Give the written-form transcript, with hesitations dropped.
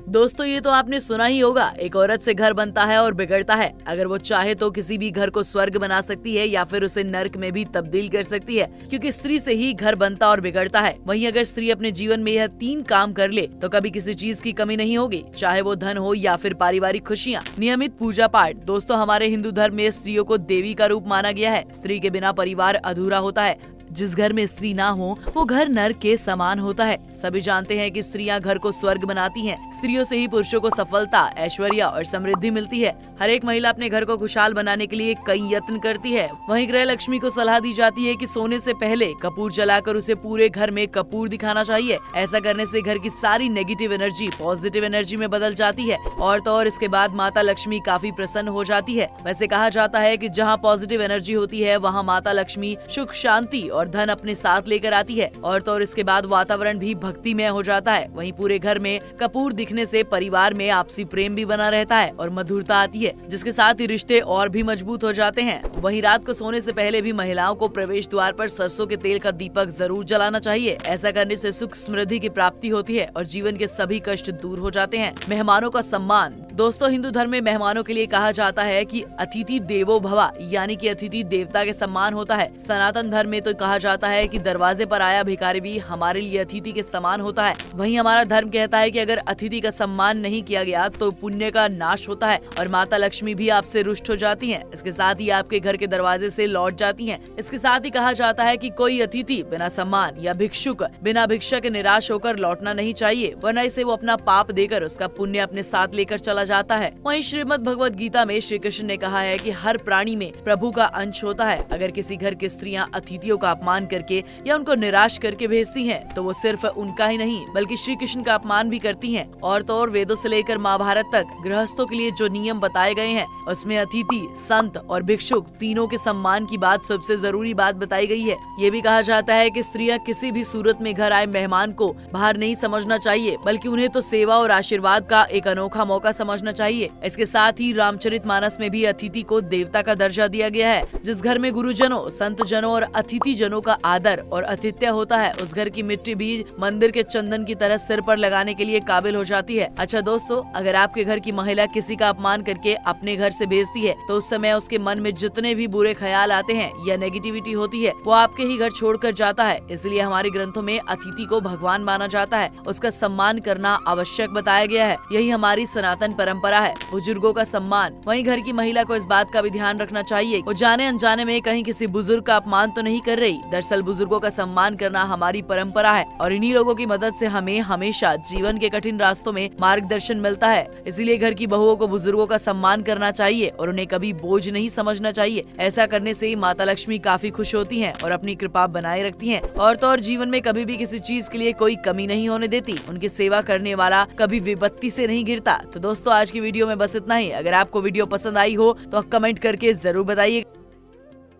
दोस्तों ये तो आपने सुना ही होगा, एक औरत से घर बनता है और बिगड़ता है। अगर वो चाहे तो किसी भी घर को स्वर्ग बना सकती है या फिर उसे नर्क में भी तब्दील कर सकती है, क्योंकि स्त्री से ही घर बनता और बिगड़ता है। वहीं अगर स्त्री अपने जीवन में यह 3 काम कर ले तो कभी किसी चीज की कमी नहीं होगी, चाहे वो धन हो या फिर पारिवारिक खुशियाँ। नियमित पूजा पाठ। दोस्तों हमारे हिंदू धर्म में स्त्रियों को देवी का रूप माना गया है। स्त्री के बिना परिवार अधूरा होता है। जिस घर में स्त्री ना हो वो घर नर्क के समान होता है। सभी जानते हैं कि स्त्रियां घर को स्वर्ग बनाती हैं। स्त्रियों से ही पुरुषों को सफलता, ऐश्वर्य और समृद्धि मिलती है। हर एक महिला अपने घर को खुशहाल बनाने के लिए कई यत्न करती है। वहीं गृह लक्ष्मी को सलाह दी जाती है कि सोने से पहले कपूर जलाकर उसे पूरे घर में कपूर दिखाना चाहिए। ऐसा करने से घर की सारी नेगेटिव एनर्जी पॉजिटिव एनर्जी में बदल जाती है और तो और इसके बाद माता लक्ष्मी काफी प्रसन्न हो जाती है। वैसे कहा जाता है कि जहाँ पॉजिटिव एनर्जी होती है वहाँ माता लक्ष्मी सुख, शांति और धन अपने साथ लेकर आती है और तो और इसके बाद वातावरण भी भक्तिमय हो जाता है। वहीं पूरे घर में कपूर दिखने से परिवार में आपसी प्रेम भी बना रहता है और मधुरता आती है, जिसके साथ ही रिश्ते और भी मजबूत हो जाते हैं। वहीं रात को सोने से पहले भी महिलाओं को प्रवेश द्वार पर सरसों के तेल का दीपक जरूर जलाना चाहिए। ऐसा करने से सुख समृद्धि की प्राप्ति होती है और जीवन के सभी कष्ट दूर हो जाते हैं। मेहमानों का सम्मान। दोस्तों हिंदू धर्म में मेहमानों के लिए कहा जाता है कि अतिथि देवो भव, यानी कि अतिथि देवता के सम्मान होता है। सनातन धर्म में तो कहा जाता है कि दरवाजे पर आया भिखारी भी हमारे लिए अतिथि के समान होता है। वहीं हमारा धर्म कहता है कि अगर अतिथि का सम्मान नहीं किया गया तो पुण्य का नाश होता है और माता लक्ष्मी भी आपसे रुष्ट हो जाती हैं। इसके साथ ही आपके घर के दरवाजे से लौट जाती हैं। इसके साथ ही कहा जाता है कि कोई अतिथि बिना सम्मान या भिक्षुक बिना भिक्षा के निराश होकर लौटना नहीं चाहिए, वरना इसे वो अपना पाप देकर उसका पुण्य अपने साथ लेकर चला जाता है। वहीं श्रीमद् भगवत गीता में श्री कृष्ण ने कहा है कि हर प्राणी में प्रभु का अंश होता है। अगर किसी घर की स्त्रियां अतिथियों का अपमान करके या उनको निराश करके भेजती हैं, तो वो सिर्फ उनका ही नहीं बल्कि श्री कृष्ण का अपमान भी करती हैं। और तो और वेदों से लेकर महाभारत तक गृहस्थों के लिए जो नियम बताए गए हैं उसमें अतिथि, संत और भिक्षुक तीनों के सम्मान की बात सबसे जरूरी बात बताई गई है। ये भी कहा जाता है कि स्त्रियां किसी भी सूरत में घर आए मेहमान को बाहर नहीं समझना चाहिए, बल्कि उन्हें तो सेवा और आशीर्वाद का एक अनोखा मौका समझना चाहिए। इसके साथ ही रामचरितमानस में भी अतिथि को देवता का दर्जा दिया गया है। जिस घर में गुरुजनों, संत जनों और अतिथि जनों का आदर और आतिथ्य होता है, उस घर की मिट्टी भी मंदिर के चंदन की तरह सिर पर लगाने के लिए काबिल हो जाती है। अच्छा दोस्तों, अगर आपके घर की महिला किसी का अपमान करके अपने घर से भेजती है तो उस समय उसके मन में जितने भी बुरे ख्याल आते हैं या नेगेटिविटी होती है वो आपके ही घर छोड़कर जाता है। इसलिए हमारे ग्रंथों में अतिथि को भगवान माना जाता है, उसका सम्मान करना आवश्यक बताया गया है। यही हमारी सनातन परंपरा है। बुजुर्गों का सम्मान। वहीं घर की महिला को इस बात का भी ध्यान रखना चाहिए वो जाने अनजाने में कहीं किसी बुजुर्ग का अपमान तो नहीं कर रही। दरअसल बुजुर्गों का सम्मान करना हमारी परंपरा है और इन्हीं लोगों की मदद से हमें हमेशा जीवन के कठिन रास्तों में मार्गदर्शन मिलता है। इसलिए घर की बहुओं को बुजुर्गों का सम्मान करना चाहिए और उन्हें कभी बोझ नहीं समझना चाहिए। ऐसा करने से माता लक्ष्मी काफी खुश होती हैं और अपनी कृपा बनाए रखती हैं और तो और जीवन में कभी भी किसी चीज के लिए कोई कमी नहीं होने देती। उनकी सेवा करने वाला कभी विपत्ति से नहीं गिरता। तो दोस्तों आज की वीडियो में बस इतना ही। अगर आपको वीडियो पसंद आई हो तो कमेंट करके जरूर बताइए।